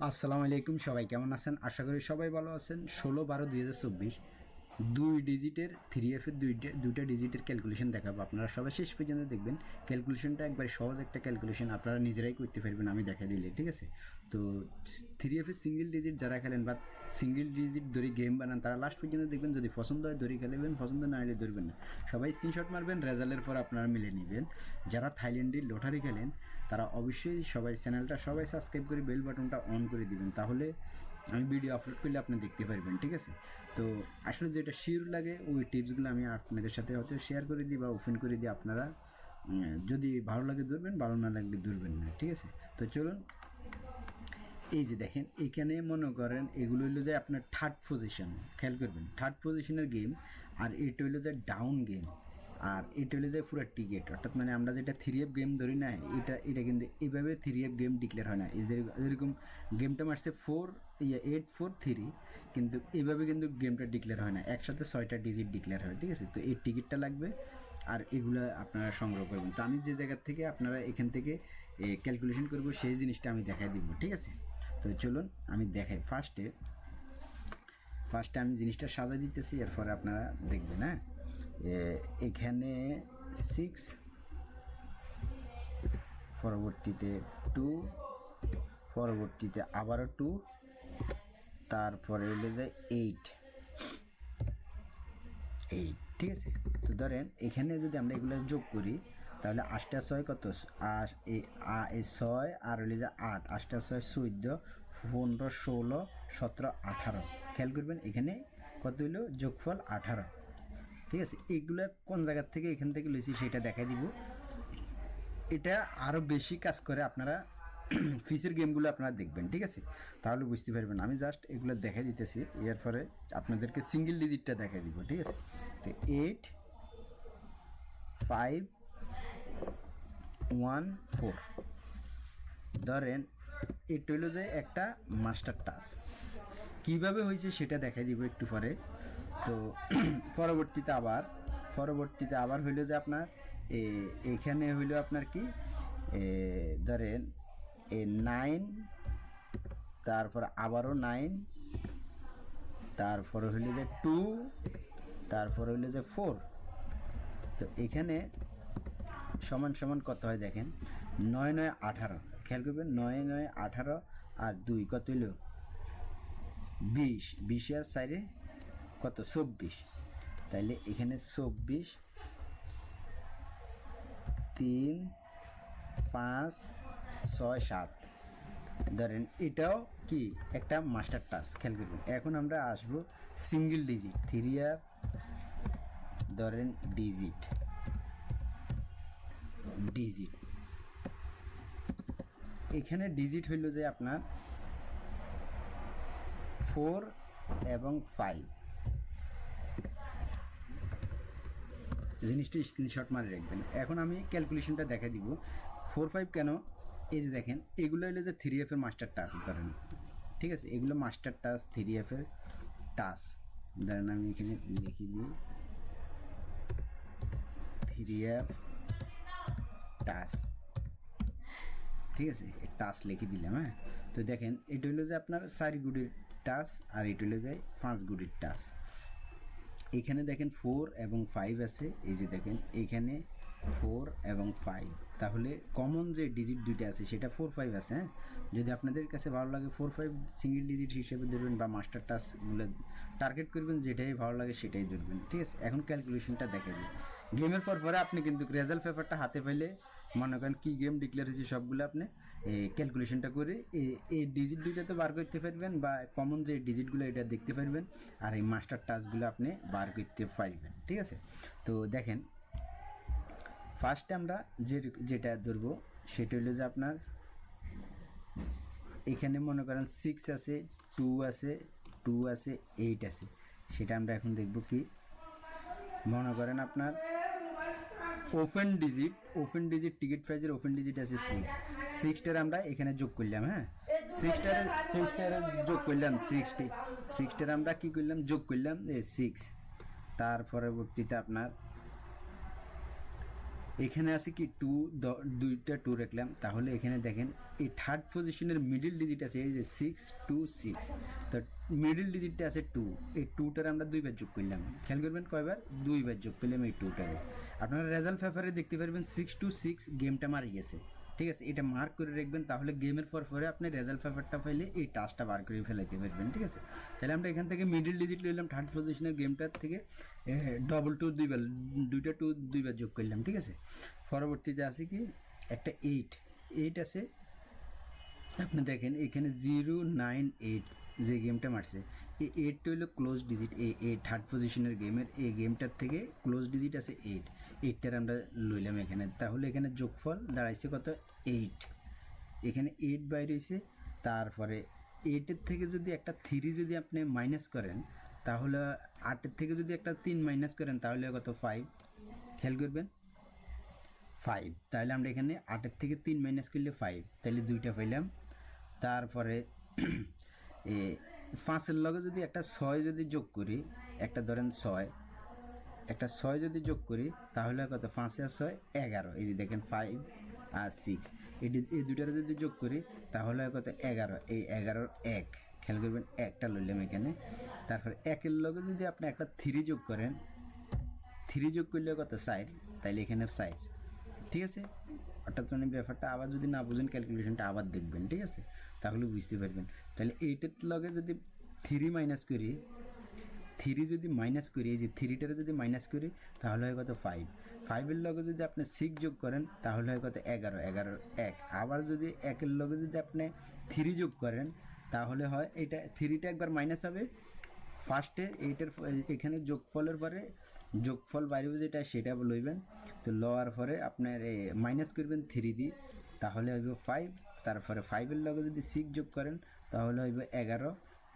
আসসালামু আলাইকুম, সবাই কেমন আছেন? আশা করি সবাই ভালো আছেন। 16/12/2024 দুই ডিজিটের 3F এর দুইটা ডিজিটের ক্যালকুলেশন দেখাবো। আপনারা সবাই শেষ পর্যন্ত দেখবেন। ক্যালকুলেশনটা একবার সহজ একটা ক্যালকুলেশন, আপনারা নিজেরাই করতে পারবেন আমি দেখা দিলে, ঠিক আছে? তো 3F এর সিঙ্গেল ডিজিট যারা খেলেন বা সিঙ্গেল ডিজিট ধরে গেম বানান তারা লাস্ট পর্যন্ত দেখবেন। যদি পছন্দ হয় ধরে খেলবেন, পছন্দ না হলে ধরবেন না। সবাই স্ক্রিনশট মারবেন, রেজাল্টের পর আপনারা মিলে নেবেন। যারা থাইল্যান্ডের লটারি খেলেন তারা অবশ্যই সবাই চ্যানেলটা সবাই সাবস্ক্রাইব করে বেল বাটনটা অন করে দিবেন, তাহলে আমি ভিডিও আপলোড করলে আপনি দেখতে পারবেন, ঠিক আছে? তো আসলে যেটা শিওর লাগে ওই টিপসগুলো আমি আপনাদের সাথে হয়তো শেয়ার করে দিই বা ওপেন করে দিই। আপনারা যদি ভালো লাগে ধরবেন, ভালো না লাগলে ধরবেন না, ঠিক আছে? তো চলুন, এই যে দেখেন এখানে মনে করেন এগুলো হইলো যে আপনার থার্ড পজিশন, খেয়াল করবেন থার্ড পজিশনের গেম। আর এটা হইলো যে ডাউন গেম, আর এটা হলো যে পুরো টিকেট, অর্থাৎ মানে আমরা যেটা 3F গেম ধরি না, এটা কিন্তু এইভাবে 3F গেম ডিক্লেয়ার হয় না। যেরকম গেমটা মারছে 843, কিন্তু এইভাবে কিন্তু গেমটা ডিক্লেয়ার হয় না, একসাথে 6টা ডিজিট ডিক্লেয়ার হয়, ঠিক আছে? তো এই টিকিটটা লাগবে আর এগুলো আপনারা সংগ্রহ করবেন। তো আমি যে জায়গার থেকে আপনারা এখান থেকে ক্যালকুলেশন করবো সেই জিনিসটা আমি দেখাই দিব, ঠিক আছে? তো চলুন আমি দেখাই। ফার্স্টে আমি জিনিসটা সাজা দিতেছি, এরপরে আপনারা দেখবেন। হ্যাঁ, এখানে 6, পরবর্তীতে 2, পরবর্তীতে আবারও 2, তারপরে হইলে যায় 8, ঠিক আছে? তো ধরেন এখানে যদি আমরা এগুলো যোগ করি তাহলে 8 6 কত, 6 আর হইলে যে 8, 8 6 14, 15 16 17 18। খেয়াল করবেন এখানে কত হইলো, যোগফল 18, ঠিক আছে? এগুলো কোন জায়গার থেকে এখান থেকে লইছি সেটা দেখাই দিব। এটা আরও বেশি কাজ করে, আপনারা ফিসের গেমগুলো আপনারা দেখবেন, ঠিক আছে? তাহলে বুঝতে পারবেন। আমি জাস্ট এগুলো দেখাই দিতেছি, এরপরে আপনাদেরকে সিঙ্গেল ডিজিটটা দেখাই দিব, ঠিক আছে? তো 8 5 1 4, ধরেন এটা হইলো যে একটা মাস্টার টাচ। কীভাবে হয়েছে সেটা দেখাই দিব একটু পরে। তো পরবর্তীতে আবার হইলো যে আপনার এখানে হইলো আপনার কি, ধরেন 9, তারপর আবারও 9, তারপরে হইলো যে 2, তারপর হইলো যে 4। তো এখানে সমান সমান কত হয় দেখেন, 9 9 18। খেয়াল করবেন 9 9 18 আর 2 কত হইলো 20, 20 আর সাইডে কত 24। তাইলে এখানে 24, 3 5 6 7, ধরেন এটাও কি একটা মাস্টার টাচ। খেয়াল করবেন এখন আমরা আসবো সিঙ্গেল ডিজিট 3F, ধরেন ডিজিট এখানে ডিজিট হইল যে আপনার 4 এবং 5। জিনিসটি স্ক্রিনশট মারে রাখবেন। এখন আমি ক্যালকুলেশনটা দেখা দিব। 4 5 কেন, এই যে দেখেন এগুলো হলো যে 3F এর মাস্টার টাচ, ধরেন, ঠিক আছে? এগুলো মাস্টার টাচ 3F এর টাচ। ধরেন আমি এখানে লিখে দিই 3F টাচ, ঠিক আছে? টাচ লিখে দিলাম। হ্যাঁ, তো দেখেন এটা হলো যে আপনার 4 গুড়ির টাচ আর এটা হলো যে 5 গুড়ির টাচ। এখানে দেখেন 4 এবং 5 আছে, এই যে দেখেন এখানে 4 এবং 5, তাহলে কমন যে ডিজিট দুইটা আছে সেটা 4 5 আছে। হ্যাঁ, যদি আপনাদের কাছে ভালো লাগে 4 5 সিঙ্গেল ডিজিট হিসেবে ধরবেন বা মাস্টার টাচগুলো টার্গেট করবেন, যেটাই ভালো লাগে সেটাই ধরবেন, ঠিক আছে? এখন ক্যালকুলেশনটা দেখে দিই। গেমের পরে আপনি কিন্তু রেজাল্ট পেপারটা হাতে পাইলে মনে করেন কী গেম ডিক্লেয়ার হয়েছে সবগুলো আপনি ক্যালকুলেশনটা করে এই ডিজিট দুইটা তো বার করতে পারবেন, বা কমন যে ডিজিটগুলো এটা দেখতে পারবেন, আর এই মাস্টার টাচগুলো আপনি বার করতে পারবেন, ঠিক আছে? তো দেখেন ফার্স্টে আমরা যেটা ধরবো সেটা হলো যে আপনার এখানে মনে করেন 6 আছে, 2 আছে, 2 আছে, 8 আছে। সেটা আমরা এখন দেখব কি, মনে করেন আপনার ওপেন ডিজিট টিকিট প্রাইজের ওপেন ডিজিট আছে 6, 6টার আমরা এখানে যোগ করলাম। হ্যাঁ, 6টার যোগ করলাম, 6টার আমরা কি করলাম, যোগ করলাম 6। তার পরবর্তীতে আপনার এখানে আছে কি টু, দুইটা টু রাখলাম, তাহলে এখানে দেখেন এই থার্ড পজিশনের মিডিল ডিজিট আছে এই যে 626, তো মিডিল ডিজিটটা আছে টু, এই টুটার আমরা দুইবার যোগ করলাম, খেয়াল করবেন কয়বার, দুইবার যোগ করলাম এই টুটারে। আপনারা রেজাল্ট পেপারে দেখতে পারবেন 626 গেমটা মারি গেছে, ঠিক আছে, এটা মার্ক করে রাখবেন, তাহলে গেমের পরে আপনি রেজাল্ট পেপারটা পাইলে এই টাস্কটা বার করে ফেলাইতে পারবেন, ঠিক আছে। তাহলে আমরা এখান থেকে মিডিল ডিজিট নিলাম থার্ড পজিশনের গেমটার থেকে, ডবল টু দুইবার, দুইটা টু দুইবার যোগ করলাম, ঠিক আছে। পরবর্তীতে আছে কি একটা এইট আছে, আপনি দেখেন এখানে 098 যে গেমটা মারছে, এই এইটটা হলো ক্লোজ ডিজিট, এই থার্ড পজিশনের গেমের এই গেমটার থেকে ক্লোজ ডিজিট আছে এইটটার আমরা লইলাম এখানে, তাহলে এখানে যোগফল দাঁড়াইছে কত, 8, এখানে 8 বাইরে হয়েছে। তারপরে 8-এর থেকে যদি একটা 3 যদি আপনি মাইনাস করেন, তাহলে 8-এর থেকে যদি একটা 3 মাইনাস করেন তাহলে কত, 5, খেয়াল করবেন 5, তাহলে আমরা এখানে 8-এর থেকে 3 মাইনাস করলে 5, তাহলে দুইটা পাইলাম। তারপরে 5-এর লগে যদি একটা 6 যদি যোগ করি, একটা ধরেন 6, একটা 6 যদি যোগ করি তাহলে কত, 5 আর 6 11, এই যে দেখেন 5 আর 6, এই দুটার যদি যোগ করি তাহলে কত, 11, এই 11-র 1, খেয়াল করবেন একটা লইলাম এখানে। তারপর 1-এর লগে যদি আপনি একটা 3 যোগ করেন, 3 যোগ করলে কত, 4, তাইলে এখানে 4, ঠিক আছে। অর্থাৎ মানে ব্যাপারটা আবার যদি না বুঝেন ক্যালকুলেশনটা আবার দেখবেন, ঠিক আছে, তাহলে বুঝতে পারবেন। তাহলে 8-এর লগে যদি 3 মাইনাস করি, 3 যদি মাইনাস করি, এই যে 3টারে যদি মাইনাস করি তাহলে হয় কত, 5, 5-এর লগে যদি আপনি 6 যোগ করেন তাহলে হয় কত, 11, 11-র 1, আবার যদি 1-এর লগে যদি আপনি 3 যোগ করেন তাহলে হয়, এটা 3টা একবার মাইনাস হবে ফার্স্টে, এইটার এখানে যোগফলের পরে যোগফল বাইরে যেটা সেটা লইবেন, তো লওয়ার পরে আপনার মাইনাস করবেন 3 দিয়ে, তাহলে হইব 5, তারপরে 5-এর লগে যদি 6 যোগ করেন তাহলে হইব 11,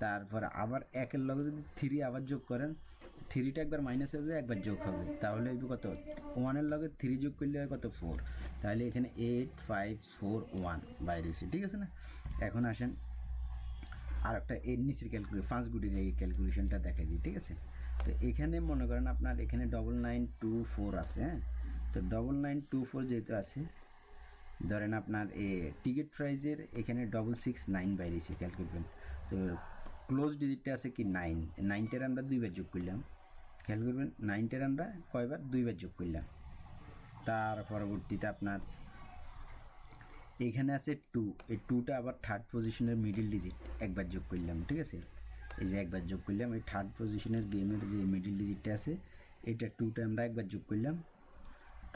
তারপরে আবার 1-এর লগে যদি 3 আবার যোগ করেন, 3টা একবার মাইনাস হবে একবার যোগ হবে, তাহলে হইব কত, 1-এর লগে 3 যোগ করলে হয় কত, 4, তাহলে এখানে 8 5 4 1 বাইরে, ঠিক আছে না। এখন আসেন আর একটা এর নিচের ক্যালকুলেশন, 5 গুটির এই ক্যালকুলেশনটা দেখাই দিই, ঠিক আছে। তো এখানে মনে করেন আপনার এখানে 9924 আছে, হ্যাঁ, তো 9924 যেহেতু আছে, ধরেন আপনার টিকিট প্রাইজের এখানে 669 বাইরেছে, খেয়াল করবেন। তো ক্লোজ ডিজিটটা আছে কি 9, 9টার আমরা দুইবার যোগ করলাম, খেয়াল করবেন 9টার আমরা কয়বার, দুইবার যোগ করলাম। তার পরবর্তীতে আপনার এখানে আছে 2, এই 2টা আবার থার্ড পজিশনের মিডিল ডিজিট একবার যোগ করলাম, ঠিক আছে, এই যে একবার যোগ করলাম, এই থার্ড পজিশনের গেমের যে মিডিল ডিজিটটা আছে এটা 2টা আমরা একবার যোগ করলাম।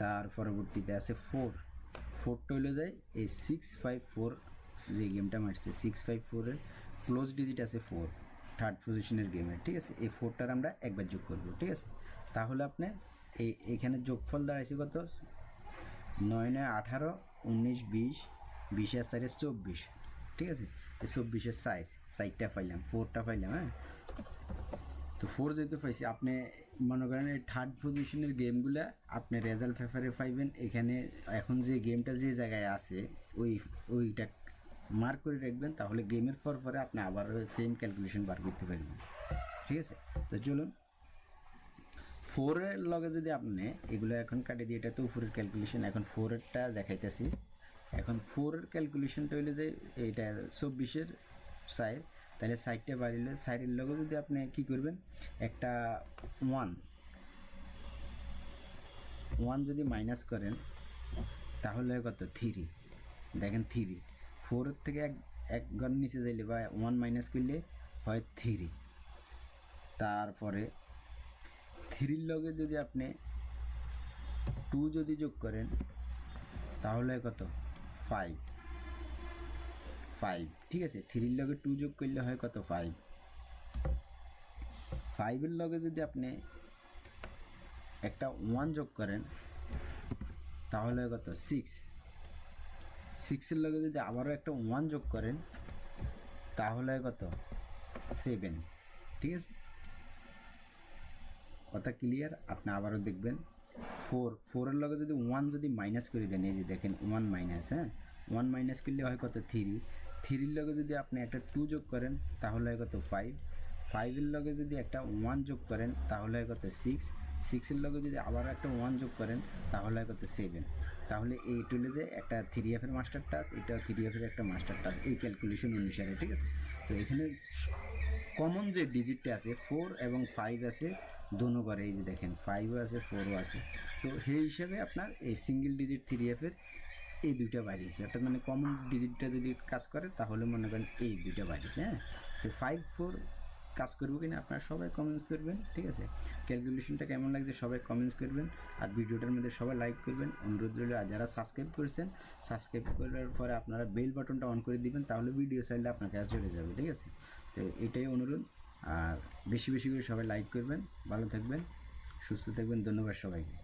তার পরবর্তীতে আছে 4টা হইলে যায় এই 654 যে গেমটা মারছে 654-এর ক্লোজ ডিজিট আছে 4 থার্ড পজিশনের গেমের, ঠিক আছে, এই 4টার আমরা একবার যোগ করব, ঠিক আছে। তাহলে আপনি এখানে যোগফল দাঁড়াইছে কত, 9 9 18 19 20, 20 আর 4 24, ঠিক আছে, এই 24-এর 4টা পাইলাম, 4টা পাইলাম, হ্যাঁ। তো 4 যেহেতু পাইছি, আপনি মনে করেন এই থার্ড পজিশনের গেমগুলা আপনি রেজাল্ট পেপারে পাইবেন, এখানে এখন যে গেমটা যে জায়গায় আছে ওইটা মার্ক করে রাখবেন, তাহলে গেমের পরে আপনি আবার সেম ক্যালকুলেশন বার করতে পারবেন, ঠিক আছে। তো চলুন 4-এর লগে যদি আপনি এগুলো এখন কাটিয়ে দিয়ে, এটা তো উপরের ক্যালকুলেশন, এখন 4-এরটা দেখাইতেছি। এখন 4-এর ক্যালকুলেশনটা হইলে যে এইটা 24-এর 4, তাহলে 4টা বাড়িলে 4-এর লগে যদি আপনি কী করবেন, একটা 1 যদি মাইনাস করেন তাহলে কত, 3, দেখেন 3, 4-এর থেকে এক ঘর নিচে যাইলে বা 1 মাইনাস করলে হয় 3, তারপরে 3-র লগে যদি আপনি 2 যদি যোগ করেন তাহলে কত, 5, ঠিক আছে, 3-র লগে 2 যোগ করলে হয় কত, 5-এর লগে যদি আপনি একটা 1 যোগ করেন তাহলে কত, 6-এর লগে যদি আবারও একটা 1 যোগ করেন তাহলে কত, 7, ঠিক আছে, কথা ক্লিয়ার। আপনি আবারও দেখবেন 4-এর লগে যদি 1 যদি মাইনাস করে দেন, এই যে দেখেন 1 মাইনাস, হ্যাঁ, 1 মাইনাস করলে হয় কত, 3-এর লগে যদি আপনি একটা 2 যোগ করেন তাহলে হয় কত, 5-এর লগে যদি একটা 1 যোগ করেন তাহলে হয় কত, 6-এর লগে যদি আবার একটা 1 যোগ করেন তাহলে হয় কত 7। তাহলে এইটা হলো যে একটা 3F এর মাস্টার টাচ, এটা 3F এর একটা মাস্টার টাচ এই ক্যালকুলেশন অনুসারে, ঠিক আছে। তো এখানে কমন যে ডিজিটটা আছে 4 এবং 5 আছে দোনো করে, এই যে দেখেন 5ও আছে 4ও আছে। তো সেই হিসাবে আপনার এই সিঙ্গেল ডিজিট 3F এর এই দুইটা বাড়িয়েছে, অর্থাৎ মানে কমন ডিজিটটা যদি কাজ করে তাহলে মনে করেন এই দুইটা বাড়িয়েছে। হ্যাঁ, তো 5-4 কাজ করবো কিনা আপনারা সবাই কমেন্টস করবেন, ঠিক আছে। ক্যালকুলেশনটা কেমন লাগছে সবাই কমেন্টস করবেন, আর ভিডিওটার মধ্যে সবাই লাইক করবেন। অনুরোধ রইল, আর যারা সাবস্ক্রাইব করেছেন সাবস্ক্রাইব করার পরে আপনারা বেল বাটনটা অন করে দিবেন, তাহলে ভিডিও চাইলে আপনার কাছে চলে যাবে, ঠিক আছে। তো এটাই অনুরোধ, আর বেশি বেশি করে সবাই লাইক করবেন। ভালো থাকবেন, সুস্থ থাকবেন, ধন্যবাদ সবাইকে।